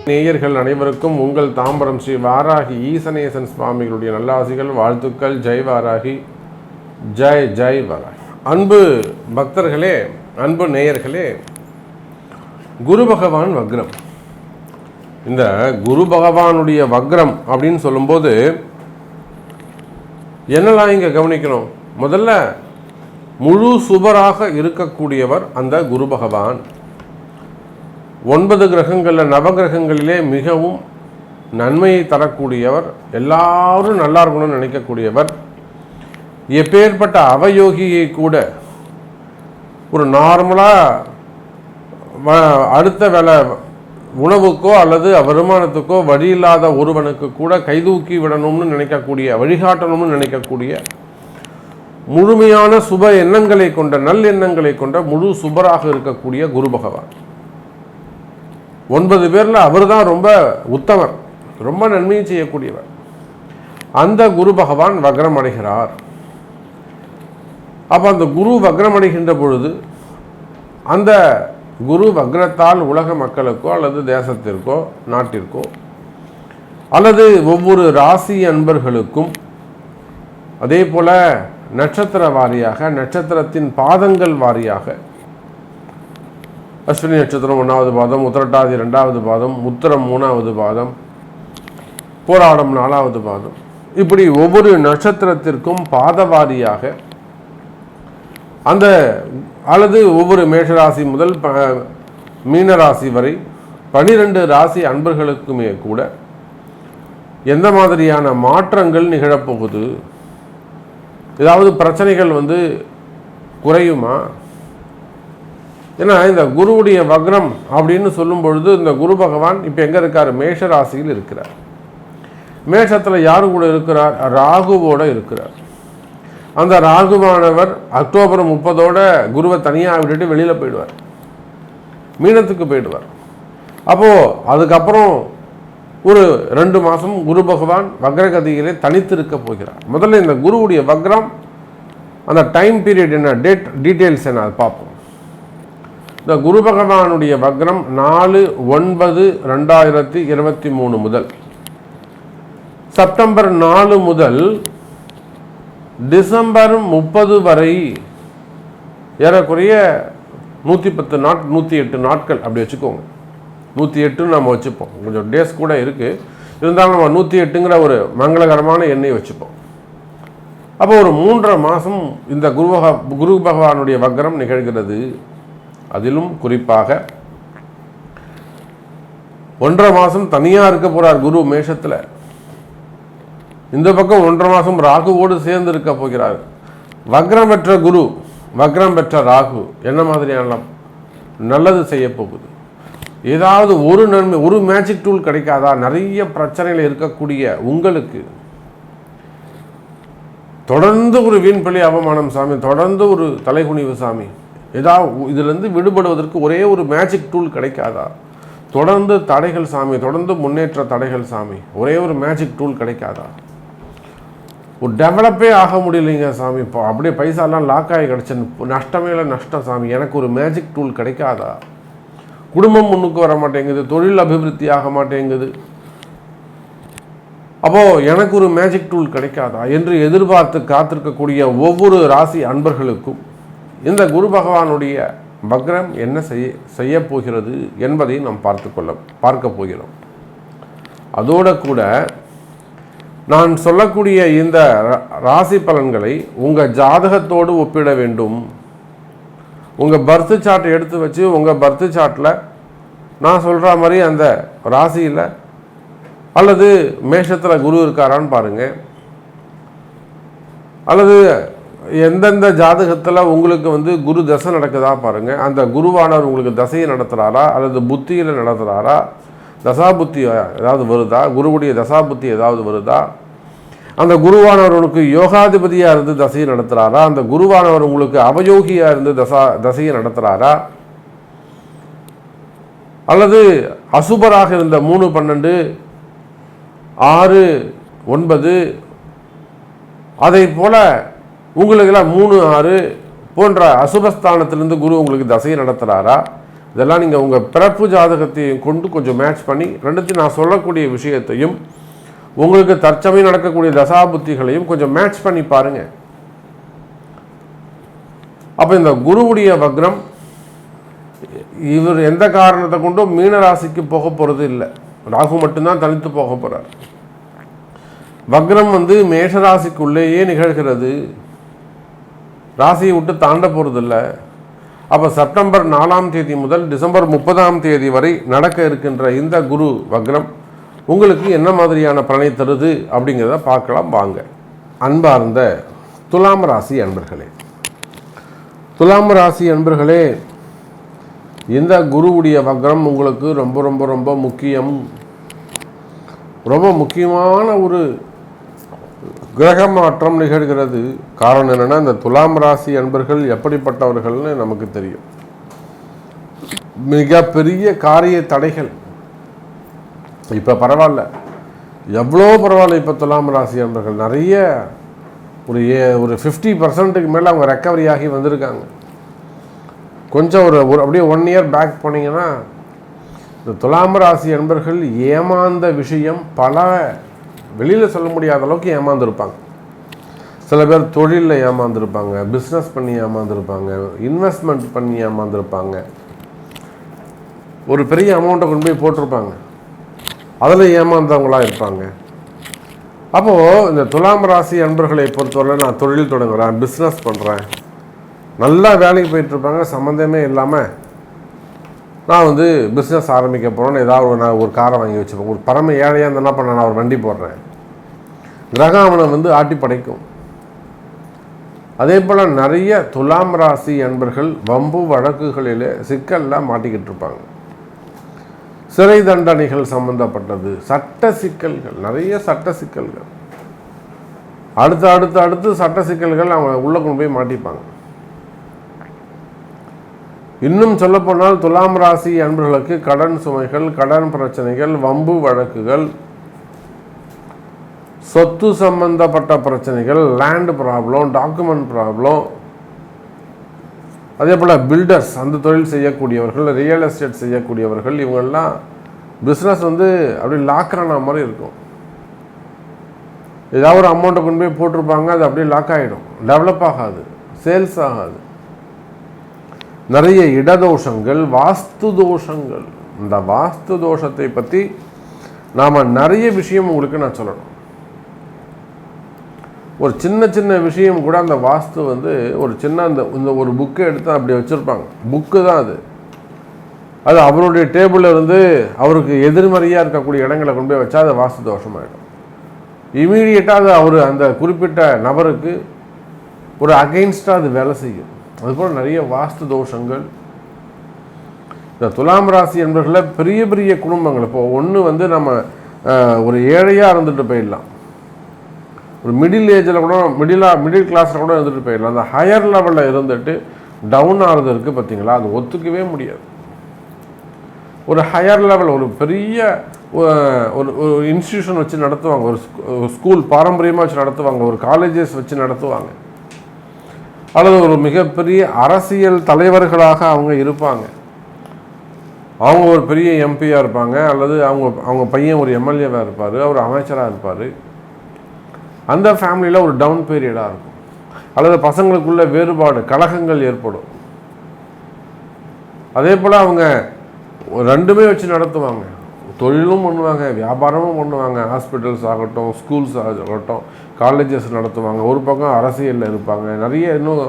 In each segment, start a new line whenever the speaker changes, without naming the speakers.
நேயர்கள் அனைவருக்கும் உங்கள் தாம்பரம் ஸ்ரீ வாராகி ஈசனேசன் சுவாமிகளுடைய நல்லாசிகள், வாழ்த்துக்கள். ஜெய் வாராகி, ஜெய் ஜெய் வாராகி. அன்பு பக்தர்களே, அன்பு நேயர்களே, குரு பகவான் வக்ரம். இந்த குரு பகவானுடைய வக்ரம் அப்படின்னு சொல்லும்போது என்னெல்லாம் இங்கே கவனிக்கணும்? முதல்ல முழு சுபராக இருக்கக்கூடியவர் அந்த குரு பகவான். 9 கிரகங்களில் நவகிரகங்களிலே மிகவும் நன்மையை தரக்கூடியவர், எல்லாரும் நல்லா இருக்கணும்னு நினைக்கக்கூடியவர். எப்பேற்பட்ட அவயோகியை கூட ஒரு நார்மலாக அடுத்த வேலை உணவுக்கோ அல்லது வருமானத்துக்கோ வழி இல்லாத ஒருவனுக்கு கூட கைதூக்கி விடணும்னு நினைக்கக்கூடிய, வழிகாட்டணும்னு நினைக்கக்கூடிய முழுமையான சுப எண்ணங்களை கொண்ட, நல்லெண்ணங்களை கொண்ட முழு சுபராக இருக்கக்கூடிய குரு பகவான். 9 பேரில் அவர் தான் ரொம்ப உத்தமர், ரொம்ப நன்மையை செய்யக்கூடியவர். அந்த குரு பகவான் வக்ரம் அடைகிறார். அப்போ அந்த குரு வக்ரம் அடைகின்ற பொழுது அந்த குரு வக்ரத்தால் உலக மக்களுக்கோ அல்லது தேசத்திற்கோ நாட்டிற்கோ அல்லது ஒவ்வொரு ராசி அன்பர்களுக்கும், அதே போல நட்சத்திர வாரியாக, நட்சத்திரத்தின் பாதங்கள் வாரியாக, அஸ்வினி நட்சத்திரம் 1வது பாதம், உத்திரட்டாதி 2வது பாதம், உத்திரம் 3வது பாதம், போராடம் 4வது பாதம், இப்படி ஒவ்வொரு நட்சத்திரத்திற்கும் பாதவாரியாக அந்த அல்லது ஒவ்வொரு மேஷராசி முதல் மீனராசி வரை 12 ராசி அன்பர்களுக்குமே கூட எந்த மாதிரியான மாற்றங்கள் நிகழப்போகுது, ஏதாவது பிரச்சனைகள் குறையுமா? ஏன்னா இந்த குருவுடைய வக்ரம் அப்படின்னு சொல்லும் பொழுது இந்த குரு பகவான் இப்போ எங்கே இருக்கார்? மேஷ ராசியில் இருக்கிறார். மேஷத்தில் யாரு கூட இருக்கிறார்? ராகுவோட இருக்கிறார். அந்த ராகுவானவர் அக்டோபர் 30 குருவை தனியாக விட்டுட்டு வெளியில் போயிடுவார், மீனத்துக்கு போயிடுவார். அப்போது அதுக்கப்புறம் ஒரு 2 மாதம் குரு பகவான் வக்ரகதியிலே தனித்து இருக்க போகிறார். முதல்ல இந்த குருவுடைய வக்ரம், அந்த டைம் பீரியட் என்ன, டீட்டெயில்ஸ் என்ன, அது பார்ப்போம். இந்த குரு பகவானுடைய வக்ரம் 4/9/2023 முதல் செப்டம்பர் 4 முதல் டிசம்பர் 30 வரை ஏறக்குறைய 110 நாட்கள், 108 நாட்கள் அப்படி வச்சுக்கோங்க. 108 நம்ம வச்சுப்போம், கொஞ்சம் டேஸ் கூட இருக்குது, இருந்தாலும் நம்ம 108ங்கிற ஒரு மங்களகரமான எண்ணெயை வச்சுப்போம். அப்போ ஒரு 3.5 மாதம் இந்த குரு பகவானுடைய வக்ரம் நிகழ்கிறது. அதிலும் குறிப்பாக 1.5 மாதம் தனியாக இருக்க போகிறார் குரு மேஷத்தில். இந்த பக்கம் 1.5 மாதம் ராகுவோடு சேர்ந்து இருக்க போகிறார். வக்ரம் பெற்ற குரு, வக்ரம் பெற்ற ராகு என்ன மாதிரியான நல்லது செய்ய போகுது? ஏதாவது ஒரு நன்மை, ஒரு மேஜிக் டூல் கிடைக்காதா? நிறைய பிரச்சனைகள் இருக்கக்கூடிய உங்களுக்கு தொடர்ந்து ஒரு வீண்பள்ளி அவமானம் சாமி, தொடர்ந்து ஒரு தலைகுனிவு சாமி, ஏதாவது இதிலிருந்து விடுபடுவதற்கு ஒரே ஒரு மேஜிக் டூல் கிடைக்காதா? தொடர்ந்து தடைகள் சாமி, தொடர்ந்து முன்னேற்ற தடைகள் சாமி, ஒரே ஒரு மேஜிக் டூல் கிடைக்காதா? ஒரு டெவலப்பே ஆக முடியலைங்க சாமி, இப்போ அப்படியே பைசாலாம் லாக் ஆகி கிடச்சின்னு நஷ்டமே இல்லை, நஷ்டம் சாமி, எனக்கு ஒரு மேஜிக் டூல் கிடைக்காதா? குடும்பம் முன்னுக்கு வர மாட்டேங்குது, தொழில் அபிவிருத்தி ஆக மாட்டேங்குது, அப்போது எனக்கு ஒரு மேஜிக் டூல் கிடைக்காதா என்று எதிர்பார்த்து காத்திருக்கக்கூடிய ஒவ்வொரு ராசி அன்பர்களுக்கும் இந்த குரு பகவானுடைய வக்ரம் என்ன செய்ய போகிறது என்பதை நாம் பார்க்க போகிறோம். அதோடு கூட நான் சொல்லக்கூடிய இந்த ராசி பலன்களை உங்கள் ஜாதகத்தோடு ஒப்பிட வேண்டும். உங்கள் பர்த் சார்ட்டை எடுத்து வச்சு உங்கள் பர்த் சார்ட்டில் நான் சொல்கிற மாதிரி அந்த ராசியில் அல்லது மேஷத்தில் குரு இருக்காரான்னு பாருங்கள், அல்லது எந்தெந்த ஜாதகத்தில் உங்களுக்கு குரு தசை நடக்குதா பாருங்கள். அந்த குருவானவர் உங்களுக்கு தசையை நடத்துகிறாரா அல்லது புத்தியில் நடத்துகிறாரா, தசா புத்தி ஏதாவது வருதா, குருவுடைய தசா புத்தி ஏதாவது வருதா, அந்த குருவானவர் உங்களுக்கு யோகாதிபதியாக இருந்து தசையை நடத்துகிறாரா, அந்த குருவானவர் உங்களுக்கு அவயோகியாக இருந்து தசையை நடத்துகிறாரா, அல்லது அசுபராக இருந்த 3, 12, 6, 9 அதை போல் உங்களுக்கெல்லாம் 3, 6, போன்ற அசுபஸ்தானத்திலிருந்து குரு உங்களுக்கு தசையை நடத்துகிறாரா, இதெல்லாம் நீங்கள் உங்கள் பிறப்பு ஜாதகத்தையும் கொண்டு கொஞ்சம் மேட்ச் பண்ணி ரெண்டுத்தையும் நான் சொல்லக்கூடிய விஷயத்தையும் உங்களுக்கு தற்சமயம் நடக்கக்கூடிய தசாபுத்திகளையும் கொஞ்சம் மேட்ச் பண்ணி பாருங்கள். அப்போ இந்த குருவுடைய வக்ரம் இவர் எந்த காரணத்தை கொண்டும் மீன ராசிக்கு போக போகிறது இல்லை. ராகு மட்டும்தான் தனித்து போக போகிறார். வக்ரம் மேஷராசிக்குள்ளேயே நிகழ்கிறது, ராசியை விட்டு தாண்ட போகிறது இல்லை. அப்போ செப்டம்பர் 4ஆம் தேதி முதல் டிசம்பர் 30ஆம் தேதி வரை நடக்க இருக்கின்ற இந்த குரு வக்ரம் உங்களுக்கு என்ன மாதிரியான பலனை தருது அப்படிங்கிறத பார்க்கலாம் வாங்க. அன்பார்ந்த துலாம் ராசி அன்பர்களே, துலாம் ராசி அன்பர்களே, இந்த குருவுடைய வக்ரம் உங்களுக்கு ரொம்ப ரொம்ப ரொம்ப முக்கியம். ரொம்ப முக்கியமான ஒரு கிரக மாற்றம் நிகழ்கிறது. காரணம் என்னென்னா, இந்த துலாம் ராசி அன்பர்கள் எப்படிப்பட்டவர்கள்னு நமக்கு தெரியும். மிக பெரிய காரிய தடைகள் இப்போ பரவாயில்ல, எவ்வளோ பரவாயில்ல. இப்போ துலாம் ராசி அன்பர்கள் நிறைய ஒரு 50% மேலே அவங்க ரெக்கவரி ஆகி வந்திருக்காங்க. கொஞ்சம் ஒரு அப்படியே 1 இயர் பேக் போனீங்கன்னா, இந்த துலாம் ராசி அன்பர்கள் ஏமாந்த விஷயம் பல வெளியில் சொல்ல முடியாத அளவுக்கு ஏமாந்துருப்பாங்க. சில பேர் தொழிலில் ஏமாந்துருப்பாங்க, பிஸ்னஸ் பண்ணி ஏமாந்துருப்பாங்க, இன்வெஸ்ட்மெண்ட் பண்ணி ஏமாந்துருப்பாங்க, ஒரு பெரிய அமௌண்ட்டை கொண்டு போய் போட்டிருப்பாங்க, அதில் ஏமாந்தவங்களாக இருப்பாங்க. அப்போது இந்த துலாம் ராசி அன்பர்களை பொறுத்தவரை நான் தொழில் தொடங்குகிறேன், பிஸ்னஸ் பண்ணுறேன், நல்லா வேலைக்கு போயிட்டுருப்பாங்க, சம்மந்தமே இல்லாமல் நான் பிஸ்னஸ் ஆரம்பிக்க போகிறேன்னு ஏதாவது நான் ஒரு காரை வாங்கி வச்சுப்பேன். ஒரு பரம ஏழையாக இருந்தால் என்ன பண்ண, நான் ஒரு வண்டி போடுறேன், கிரகம் அவனை ஆட்டி படைக்கும். அதே போல் நிறைய துலாம் ராசி அன்பர்கள் வம்பு வழக்குகளில் சிக்கலில் மாட்டிக்கிட்டு இருப்பாங்க. சிறை தண்டனைகள் சம்பந்தப்பட்டது, சட்ட சிக்கல்கள், நிறைய சட்ட சிக்கல்கள், அடுத்து சட்ட சிக்கல்கள் அவங்க உள்ள கொண்டு போய் மாட்டிப்பாங்க. இன்னும் சொல்லப்போனால் துலாம் ராசி அன்பர்களுக்கு கடன் சுமைகள், கடன் பிரச்சனைகள், வம்பு வழக்குகள், சொத்து சம்பந்தப்பட்ட பிரச்சனைகள், லேண்ட் ப்ராப்ளம், டாக்குமெண்ட் ப்ராப்ளம், அதே போல் பில்டர்ஸ், அந்த தொழில் செய்யக்கூடியவர்கள், ரியல் எஸ்டேட் செய்யக்கூடியவர்கள், இவங்கெல்லாம் பிஸ்னஸ் அப்படி லாக்கான மாதிரி இருக்கும். ஏதாவது ஒரு அமௌண்ட்டை கொண்டு போய் போட்டிருப்பாங்க, அது அப்படியே லாக் ஆகிடும், டெவலப் ஆகாது, சேல்ஸ் ஆகாது. நிறைய இடதோஷங்கள், வாஸ்து தோஷங்கள். இந்த வாஸ்து தோஷத்தை பற்றி நாம் நிறைய விஷயம் உங்களுக்கு நான் சொல்லணும். ஒரு சின்ன விஷயம் கூட அந்த வாஸ்து ஒரு சின்ன இந்த ஒரு புக்கை எடுத்து அப்படி வச்சுருப்பாங்க. புக்கு தான் அது அவருடைய டேபிளில் அவருக்கு எதிர்மறையாக இருக்கக்கூடிய இடங்களை கொண்டு போய் வச்சா அது வாஸ்து தோஷமாயிடும். இமீடியட்டாக அது அவர் அந்த குறிப்பிட்ட நபருக்கு ஒரு அகெயின்ஸ்டாக அது வேலை செய்யும். அதுபோல் நிறைய வாஸ்து தோஷங்கள். இந்த துலாம் ராசி என்பவர்களில் பெரிய பெரிய குடும்பங்கள், இப்போ ஒன்று நம்ம ஒரு ஏழையாக இருந்துட்டு போயிடலாம், ஒரு மிடில் ஏஜில் கூட மிடில் கிளாஸில் கூட இருந்துட்டு போயிடலாம். அந்த ஹையர் லெவலில் இருந்துட்டு டவுன் ஆகிறது இருக்குது பார்த்தீங்களா, அது ஒத்துக்கவே முடியாது. ஒரு ஹையர் லெவல், ஒரு பெரிய ஒரு இன்ஸ்டியூஷன் வச்சு நடத்துவாங்க, ஒரு ஸ்கூல் பாரம்பரியமாக வச்சு நடத்துவாங்க, ஒரு காலேஜஸ் வச்சு நடத்துவாங்க, அல்லது ஒரு மிகப்பெரிய அரசியல் தலைவர்களாக அவங்க இருப்பாங்க. அவங்க ஒரு பெரிய எம்பியாக இருப்பாங்க, அல்லது அவங்க பையன் ஒரு எம்எல்ஏவாக இருப்பார், அவர் அமைச்சராக இருப்பார். அந்த ஃபேமிலியில் ஒரு டவுன் பீரியடாக இருக்கும், அல்லது பசங்களுக்குள்ள வேறுபாடு, கலகங்கள் ஏற்படும். அதே போல் அவங்க ரெண்டுமே வச்சு நடத்துவாங்க, தொழிலும் பண்ணுவாங்க, வியாபாரமும் பண்ணுவாங்க, ஹாஸ்பிட்டல்ஸ் ஆகட்டும், ஸ்கூல்ஸ் ஆகட்டும், காலேஜஸ் நடத்துவாங்க. ஒரு பக்கம் அரசியலில் இருப்பாங்க, நிறைய இன்னும்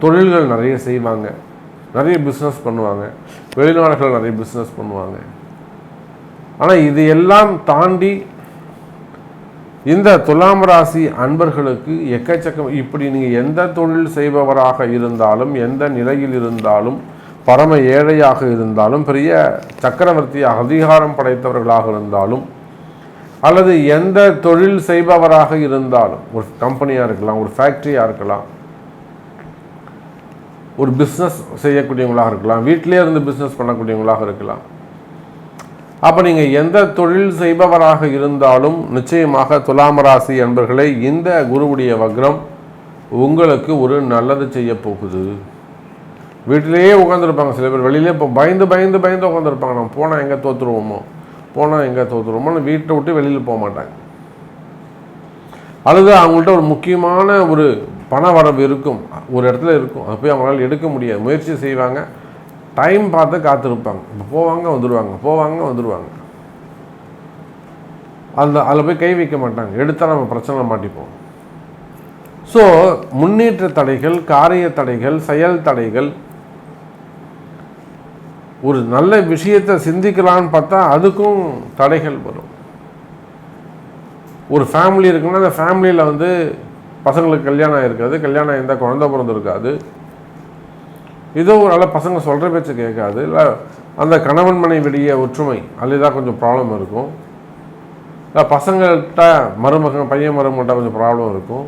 தொழில்கள் நிறைய செய்வாங்க, நிறைய பிஸ்னஸ் பண்ணுவாங்க, வெளிநாடுகள் நிறைய பிஸ்னஸ் பண்ணுவாங்க. ஆனால் இது எல்லாம் தாண்டி இந்த துலாம் ராசி அன்பர்களுக்கு எக்கச்சக்கம், இப்படி நீங்கள் எந்த தொழில் செய்பவராக இருந்தாலும், எந்த நிலையில் இருந்தாலும், பரம ஏழையாக இருந்தாலும், பெரிய சக்கரவர்த்தி அதிகாரம் படைத்தவர்களாக இருந்தாலும், அல்லது எந்த தொழில் செய்பவராக இருந்தாலும், ஒரு கம்பெனியாக இருக்கலாம், ஒரு ஃபேக்ட்ரியாக இருக்கலாம், ஒரு பிஸ்னஸ் செய்யக்கூடியவங்களாக இருக்கலாம், வீட்டிலே இருந்து பிஸ்னஸ் பண்ணக்கூடியவங்களாக இருக்கலாம். அப்போ நீங்கள் எந்த தொழில் செய்பவராக இருந்தாலும் நிச்சயமாக துலாம் ராசி என்பர்களை இந்த குருவுடைய வக்ரம் உங்களுக்கு ஒரு நல்லது செய்ய போகுது. வீட்டிலேயே உட்காந்துருப்பாங்க சில பேர், வெளியிலே இப்போ பயந்து பயந்து பயந்து உட்காந்துருப்பாங்க. நம்ம போனால் எங்கே தோற்றுருவோமோன்னு வீட்டை விட்டு வெளியில் போக மாட்டாங்க. அல்லது அவங்கள்ட்ட ஒரு முக்கியமான ஒரு பண வரவு இருக்கும், ஒரு இடத்துல இருக்கும், அது போய் அவங்களால எடுக்க முடியாது, முயற்சி செய்வாங்க, டைம் பார்த்து காத்திருப்பாங்க, இப்போ போவாங்க வந்துடுவாங்க. அதில் போய் கை வைக்க மாட்டாங்க, எடுத்தால் நம்ம பிரச்சனை மாட்டிப்போம். ஸோ முன்னேற்ற தடைகள், காரிய தடைகள், செயல் தடைகள், ஒரு நல்ல விஷயத்தை சிந்திக்கலான்னு பார்த்தா அதுக்கும் தடைகள் வரும். ஒரு ஃபேமிலி இருக்குன்னா அந்த ஃபேமிலியில் பசங்களுக்கு கல்யாணம் ஆகிருக்காது, கல்யாணம் இருந்தால் குழந்தை பிறந்திருக்காது, ஏதோ ஒரு நல்ல பசங்க சொல்கிற பேச்சு கேட்காது, இல்லை அந்த கணவன் மனைவிடைய ஒற்றுமை அதில் தான் கொஞ்சம் ப்ராப்ளம் இருக்கும், இல்லை பசங்கள்கிட்ட பையன் மருமகிட்ட கொஞ்சம் ப்ராப்ளம் இருக்கும்,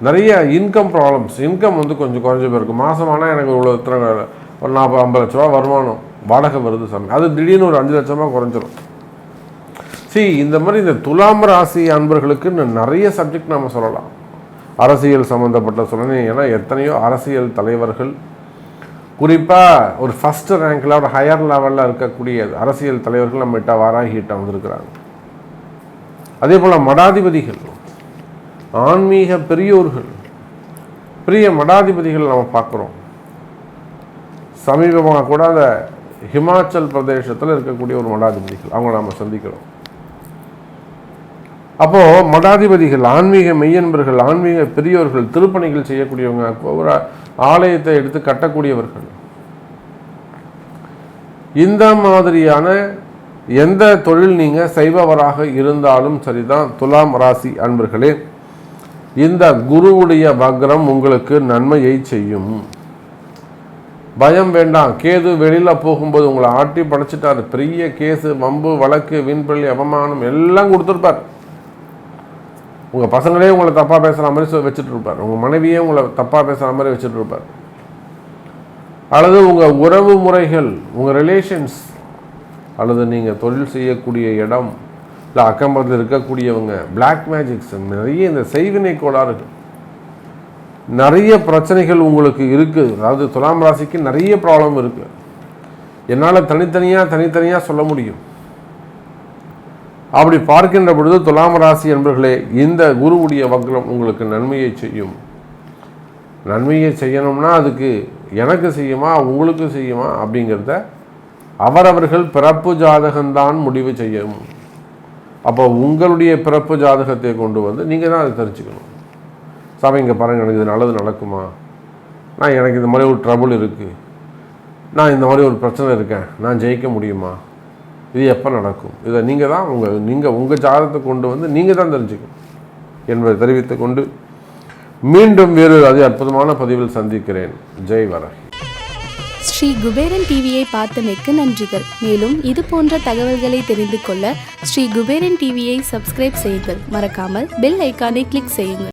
நிறைய இன்கம் ப்ராப்ளம்ஸ், இன்கம் கொஞ்சம் குறைஞ்ச போயிருக்கும். மாதமானால் எனக்கு இவ்வளோ ஒரு 40-50 லட்ச ரூபா வருமானம், வாடகை வருது சாமி, அது திடீர்னு ஒரு 5 லட்சமாக குறைஞ்சிரும். இந்த மாதிரி இந்த துலாம் ராசி அன்பர்களுக்கு நிறைய சப்ஜெக்ட் நம்ம சொல்லலாம். அரசியல் சம்மந்தப்பட்ட சொல்லணும். ஏன்னா எத்தனையோ அரசியல் தலைவர்கள், குறிப்பாக ஒரு ஃபஸ்ட்டு ரேங்கில் ஒரு ஹையர் லெவலில் இருக்கக்கூடிய அரசியல் தலைவர்கள் நம்மகிட்ட வாராகிட்ட வந்திருக்கிறாங்க. அதே போல் மடாதிபதிகள், ஆன்மீக பெரியோர்கள், பெரிய மடாதிபதிகள் நம்ம பார்க்குறோம். சமீபமாக கூட அந்த ஹிமாச்சல் பிரதேசத்தில் இருக்கக்கூடிய ஒரு மடாதிபதிகள், அவங்க நாம் சந்திக்கிறோம். அப்போது மடாதிபதிகள், ஆன்மீக மெய்யன்பர்கள், ஆன்மீக பெரியோர்கள், திருப்பணிகள் செய்யக்கூடியவங்க, ஒரு ஆலயத்தை எடுத்து கட்டக்கூடியவர்கள், இந்த மாதிரியான எந்த தொழில் நீங்கள் செய்பவராக இருந்தாலும் சரிதான் துலாம் ராசி அன்பர்களே, இந்த குருவுடைய வக்ரம் உங்களுக்கு நன்மையை செய்யும். பயம் வேண்டாம். கேது வெளியில் போகும்போது உங்களை ஆட்டி படைச்சிட்டாரு. பெரிய கேஸு, வம்பு, வழக்கு, வீண்பள்ளி, அவமானம் எல்லாம் கொடுத்துருப்பார். உங்கள் பசங்களே உங்களை தப்பாக பேசுகிற மாதிரி வச்சுட்டு இருப்பார். உங்கள் மனைவியே உங்களை தப்பாக பேசுகிற மாதிரி வச்சுட்டு இருப்பார். அல்லது உங்கள் உறவு முறைகள், உங்கள் ரிலேஷன்ஸ், அல்லது நீங்கள் தொழில் செய்யக்கூடிய இடம், இல்லை அக்கம்பக்கத்தில் இருக்கக்கூடியவங்க, பிளாக் மேஜிக்ஸ், நிறைய இந்த செய்வினை கோளாறுகள், நிறைய பிரச்சனைகள் உங்களுக்கு இருக்குது. அதாவது துலாம் ராசிக்கு நிறைய ப்ராப்ளம் இருக்குது. என்னால் தனித்தனியாக சொல்ல முடியும். அப்படி பார்க்கின்ற பொழுது துலாம் ராசி என்பர்களே, இந்த குருவுடைய வக்ரம் உங்களுக்கு நன்மையை செய்யும். நன்மையை செய்யணும்னா அதுக்கு எனக்கு செய்யுமா உங்களுக்கு செய்யுமா அப்படிங்கிறத அவரவர்கள் பிறப்பு ஜாதகம்தான் முடிவு செய்யும். அப்போ உங்களுடைய பிறப்பு ஜாதகத்தை கொண்டு நீங்கள் தான் அதை தெரிஞ்சுக்கணும். சாமி இங்கே பாருங்கள், எனக்கு இது நல்லது நடக்குமா, எனக்கு இந்த மாதிரி ஒரு ட்ரபுள் இருக்குது, நான் இந்த மாதிரி ஒரு பிரச்சனை இருக்கேன், நான் ஜெயிக்க முடியுமா, இது எப்போ நடக்கும், இதை நீங்கள் தான் உங்கள் ஜாதகத்தை கொண்டு நீங்கள் தான் தெரிஞ்சுக்கணும் என்பதை தெரிவித்து கொண்டு மீண்டும் வேறு அற்புதமான பதிவில் சந்திக்கிறேன். ஜெய் வராகி.
ஸ்ரீ குபேரன் டிவியை பார்த்தமைக்கு நன்றிகள். மேலும் இது போன்ற தகவல்களை தெரிந்து கொள்ள ஸ்ரீ குபேரன் டிவியை சப்ஸ்கிரைப் செய்யுங்கள். மறக்காமல் பெல் ஐக்கானை கிளிக் செய்யுங்கள்.